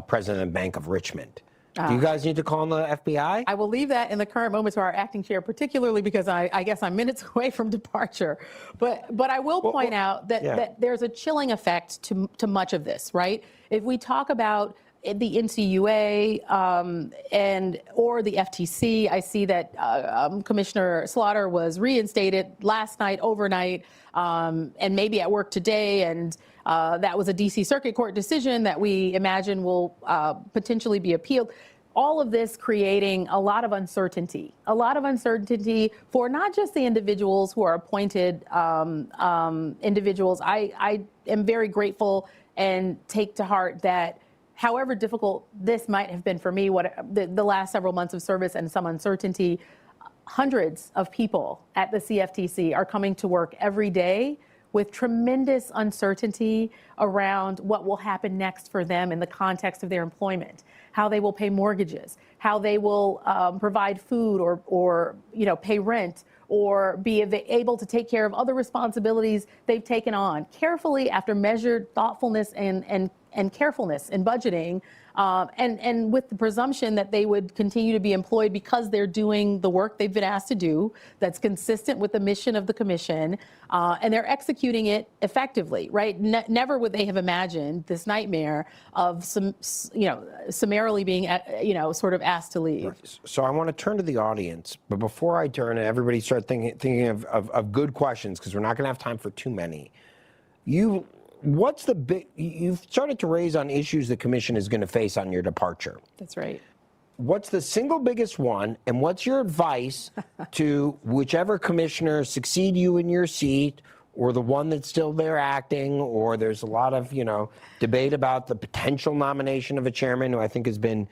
president of the Bank of Richmond. Do you guys need to call in the FBI? I will leave that in the current moment to our acting chair, particularly because I guess I'm minutes away from departure. But I will point out that there's a chilling effect to much of this, right? If we talk about the NCUA or the FTC, I see that Commissioner Slaughter was reinstated last night, overnight, and maybe at work today, and that was a DC Circuit Court decision that we imagine will potentially be appealed. All of this creating a lot of uncertainty for not just the individuals who are appointed individuals. I am very grateful and take to heart that however difficult this might have been for me, the last several months of service and some uncertainty, hundreds of people at the CFTC are coming to work every day with tremendous uncertainty around what will happen next for them in the context of their employment, how they will pay mortgages, how they will provide food or pay rent, or be able to take care of other responsibilities they've taken on carefully after measured thoughtfulness and carefulness in budgeting, and with the presumption that they would continue to be employed because they're doing the work they've been asked to do that's consistent with the mission of the commission, and they're executing it effectively, right? Never would they have imagined this nightmare of summarily being, sort of asked to leave. So I want to turn to the audience, but before I turn, everybody start thinking of good questions because we're not going to have time for too many. What's the you've started to raise on issues the commission is going to face on your departure. That's right. what's the single biggest one, and what's your advice to whichever commissioner succeed you in your seat, or the one that's still there acting, or there's a lot of, debate about the potential nomination of a chairman who I think has been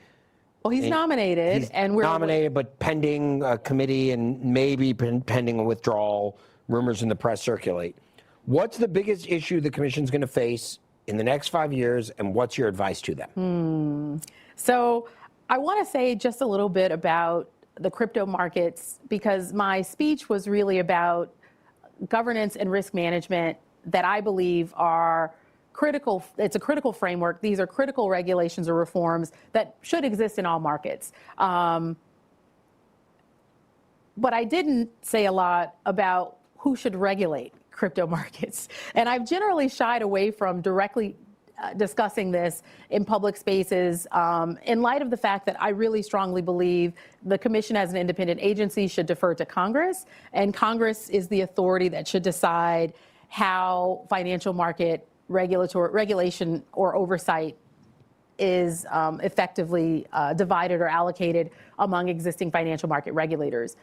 Well, he's nominated, and we're nominated, but pending a committee and maybe pending a withdrawal. Rumors in the press circulate. What's the biggest issue the commission's going to face in the next 5 years, and what's your advice to them? So I want to say just a little bit about the crypto markets, because my speech was really about governance and risk management that I believe are critical. It's a critical framework. These are critical regulations or reforms that should exist in all markets. But I didn't say a lot about who should regulate crypto markets. And I've generally shied away from directly discussing this in public spaces in light of the fact that I really strongly believe the commission as an independent agency should defer to Congress, and Congress is the authority that should decide how financial market regulation or oversight is effectively divided or allocated among existing financial market regulators.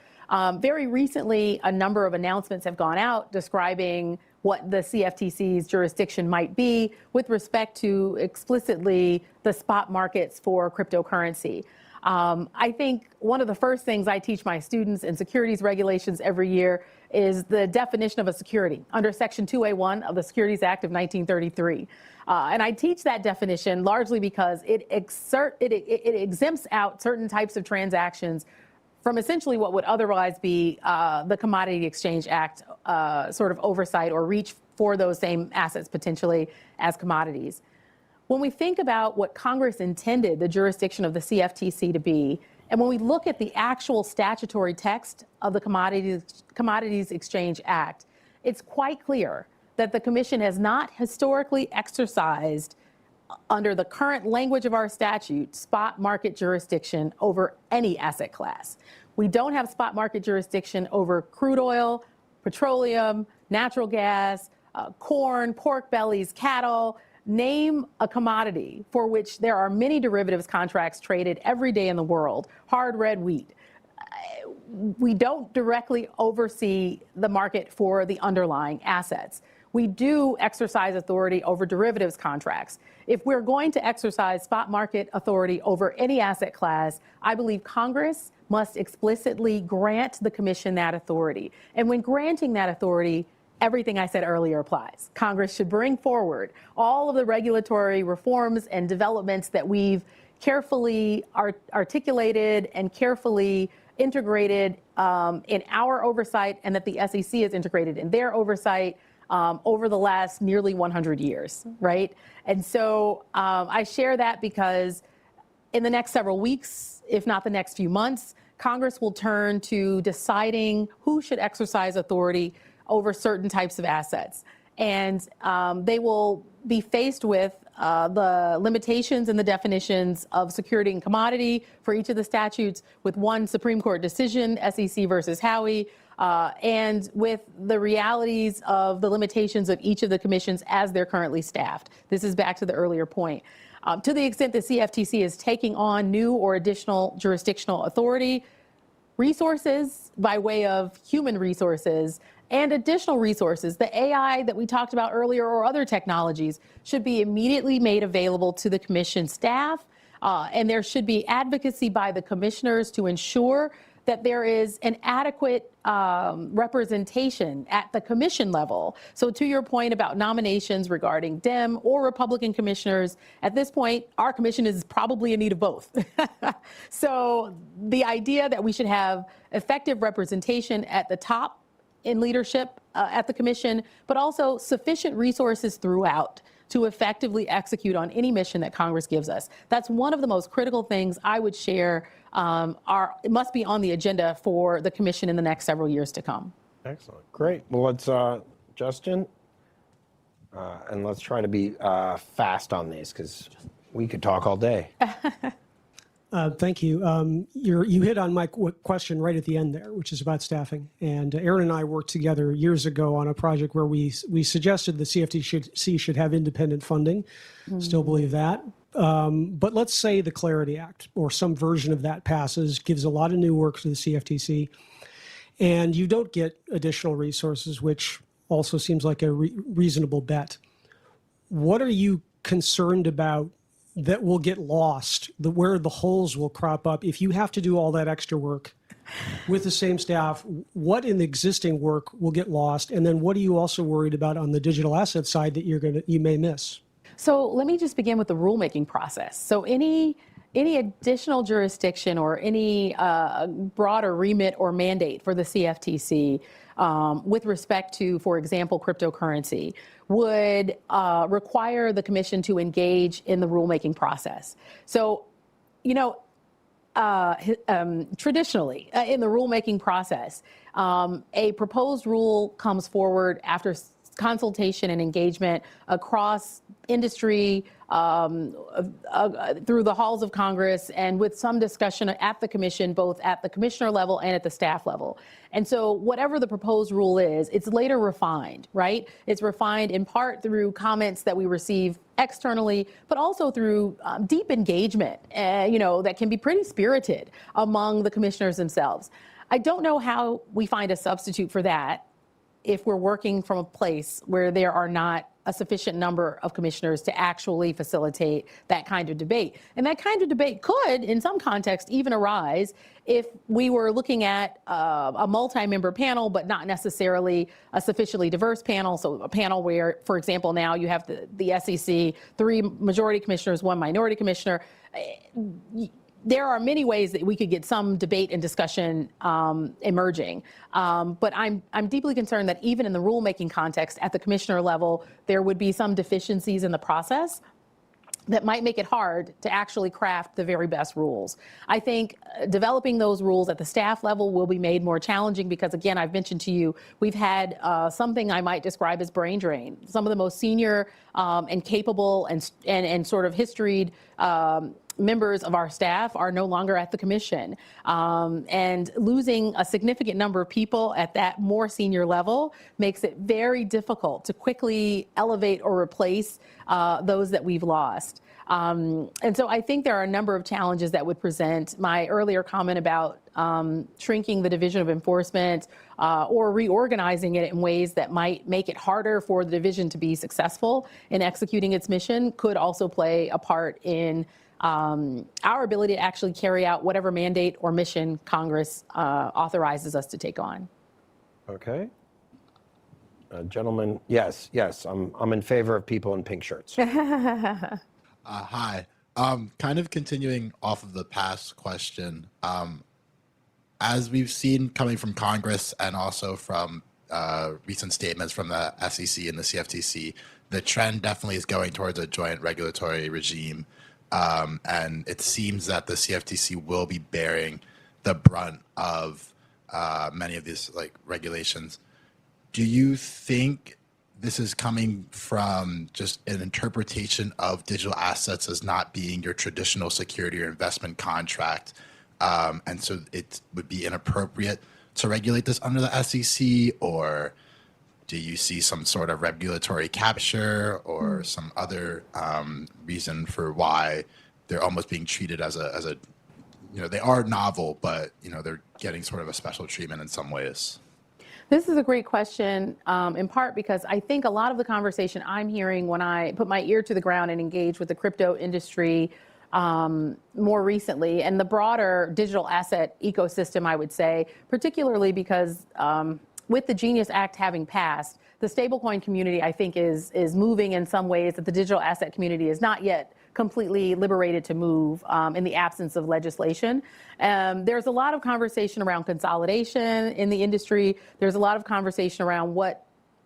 Very recently, a number of announcements have gone out describing what the CFTC's jurisdiction might be with respect to explicitly the spot markets for cryptocurrency. I think one of the first things I teach my students in securities regulations every year is the definition of a security under Section 2A1 of the Securities Act of 1933. And I teach that definition largely because it exempts out certain types of transactions from essentially what would otherwise be the Commodity Exchange Act sort of oversight or reach for those same assets potentially as commodities. When we think about what Congress intended the jurisdiction of the CFTC to be, and when we look at the actual statutory text of the Commodities Exchange Act, it's quite clear that the Commission has not historically exercised, under the current language of our statute, spot market jurisdiction over any asset class. We don't have spot market jurisdiction over crude oil, petroleum, natural gas, corn, pork bellies, cattle. Name a commodity for which there are many derivatives contracts traded every day in the world, hard red wheat. We don't directly oversee the market for the underlying assets. We do exercise authority over derivatives contracts. If we're going to exercise spot market authority over any asset class, I believe Congress must explicitly grant the Commission that authority. And when granting that authority, everything I said earlier applies. Congress should bring forward all of the regulatory reforms and developments that we've carefully articulated and carefully integrated in our oversight, and that the SEC has integrated in their oversight over the last nearly 100 years, right? And so I share that because in the next several weeks, if not the next few months, Congress will turn to deciding who should exercise authority over certain types of assets. And they will be faced with the limitations and the definitions of security and commodity for each of the statutes, with one Supreme Court decision, SEC versus Howey, and with the realities of the limitations of each of the commissions as they're currently staffed. This is back to the earlier point. To the extent the CFTC is taking on new or additional jurisdictional authority, resources by way of human resources and additional resources, the AI that we talked about earlier or other technologies, should be immediately made available to the Commission staff, and there should be advocacy by the commissioners to ensure that there is an adequate representation at the Commission level. So to your point about nominations regarding Dem or Republican commissioners, at this point, our Commission is probably in need of both. So the idea that we should have effective representation at the top in leadership at the Commission, but also sufficient resources throughout to effectively execute on any mission that Congress gives us. That's one of the most critical things I would share it must be on the agenda for the Commission in the next several years to come. Excellent. Great. Well, let's, Justin, and let's try to be fast on these because we could talk all day. Thank you. You hit on my question right at the end there, which is about staffing. And Aaron and I worked together years ago on a project where we suggested the CFTC should have independent funding. Still believe that. But let's say the Clarity Act or some version of that passes, gives a lot of new work to the CFTC, and you don't get additional resources, which also seems like a reasonable bet. What are you concerned about that will get lost, where the holes will crop up if you have to do all that extra work with the same staff? What in the existing work will get lost? And then what are you also worried about on the digital asset side that you may miss? So let me just begin with the rulemaking process. So any additional jurisdiction or any broader remit or mandate for the CFTC with respect to, for example, cryptocurrency would require the commission to engage in the rulemaking process. So, traditionally in the rulemaking process, a proposed rule comes forward after consultation and engagement across industry, through the halls of Congress, and with some discussion at the commission, both at the commissioner level and at the staff level. And so whatever the proposed rule is, it's later refined, right? It's refined in part through comments that we receive externally, but also through deep engagement, that can be pretty spirited among the commissioners themselves. I don't know how we find a substitute for that if we're working from a place where there are not a sufficient number of commissioners to actually facilitate that kind of debate. And that kind of debate could, in some context, even arise if we were looking at a multi-member panel, but not necessarily a sufficiently diverse panel. So a panel where, for example, now you have the SEC, 3 majority commissioners, 1 minority commissioner. There are many ways that we could get some debate and discussion emerging. But I'm deeply concerned that even in the rulemaking context at the commissioner level, there would be some deficiencies in the process that might make it hard to actually craft the very best rules. I think developing those rules at the staff level will be made more challenging because, again, I've mentioned to you, we've had something I might describe as brain drain. Some of the most senior and capable and sort of historied members of our staff are no longer at the commission. And losing a significant number of people at that more senior level makes it very difficult to quickly elevate or replace those that we've lost. And so I think there are a number of challenges that would present. My earlier comment about shrinking the Division of Enforcement or reorganizing it in ways that might make it harder for the division to be successful in executing its mission could also play a part in our ability to actually carry out whatever mandate or mission Congress authorizes us to take on. Okay. Gentlemen, yes, I'm in favor of people in pink shirts. Hi. Kind of continuing off of the past question, as we've seen coming from Congress and also from recent statements from the SEC and the CFTC, the trend definitely is going towards a joint regulatory regime. And it seems that the CFTC will be bearing the brunt of many of these regulations. Do you think this is coming from just an interpretation of digital assets as not being your traditional security or investment contract? And so it would be inappropriate to regulate this under the SEC, or do you see some sort of regulatory capture or some other reason for why they're almost being treated as a they are novel, but they're getting sort of a special treatment in some ways? This is a great question, in part because I think a lot of the conversation I'm hearing when I put my ear to the ground and engage with the crypto industry more recently, and the broader digital asset ecosystem, I would say, particularly because with the Genius Act having passed, the stablecoin community, I think, is moving in some ways that the digital asset community is not yet completely liberated to move in the absence of legislation. There's a lot of conversation around consolidation in the industry. There's a lot of conversation around what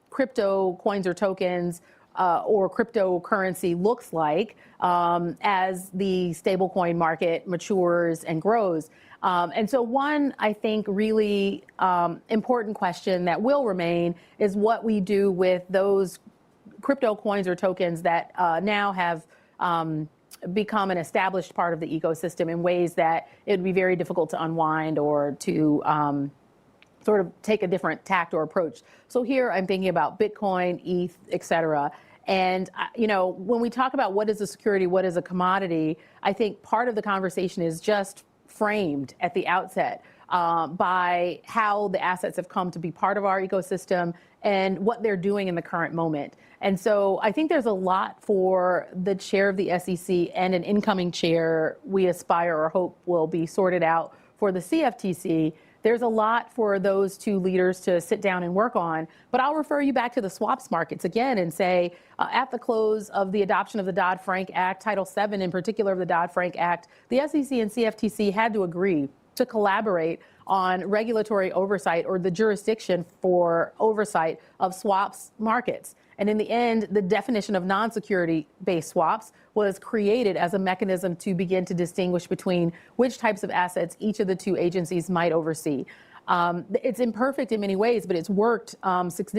crypto coins or tokens or cryptocurrency looks like as the stablecoin market matures and grows. And so one, I think, really important question that will remain is what we do with those crypto coins or tokens that now have become an established part of the ecosystem in ways that it would be very difficult to unwind or to sort of take a different tact or approach. So here I'm thinking about Bitcoin, ETH, et cetera. And, when we talk about what is a security, what is a commodity, I think part of the conversation is just framed at the outset by how the assets have come to be part of our ecosystem and what they're doing in the current moment. And so I think there's a lot for the chair of the SEC and an incoming chair we aspire or hope will be sorted out for the CFTC. There's a lot for those two leaders to sit down and work on. But I'll refer you back to the swaps markets again and say, at the close of the adoption of the Dodd-Frank Act, Title VII in particular of the Dodd-Frank Act, the SEC and CFTC had to agree to collaborate on regulatory oversight or the jurisdiction for oversight of swaps markets. And in the end, the definition of non-security-based swaps was created as a mechanism to begin to distinguish between which types of assets each of the two agencies might oversee. It's imperfect in many ways, but it's worked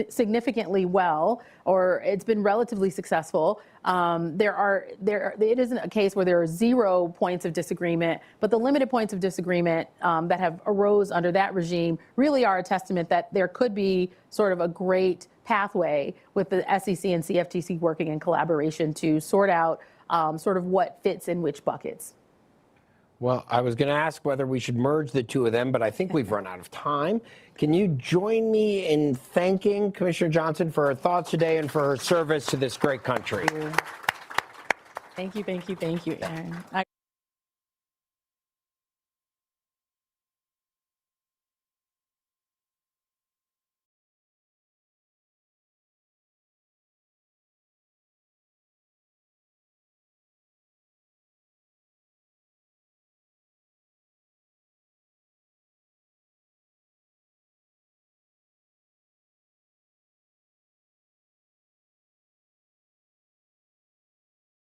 significantly well, or it's been relatively successful. It isn't a case where there are 0 points of disagreement, but the limited points of disagreement that have arose under that regime really are a testament that there could be sort of a great pathway with the SEC and CFTC working in collaboration to sort out sort of what fits in which buckets. Well, I was going to ask whether we should merge the two of them, but I think we've run out of time. Can you join me in thanking Commissioner Johnson for her thoughts today and for her service to this great country? Thank you, Aaron.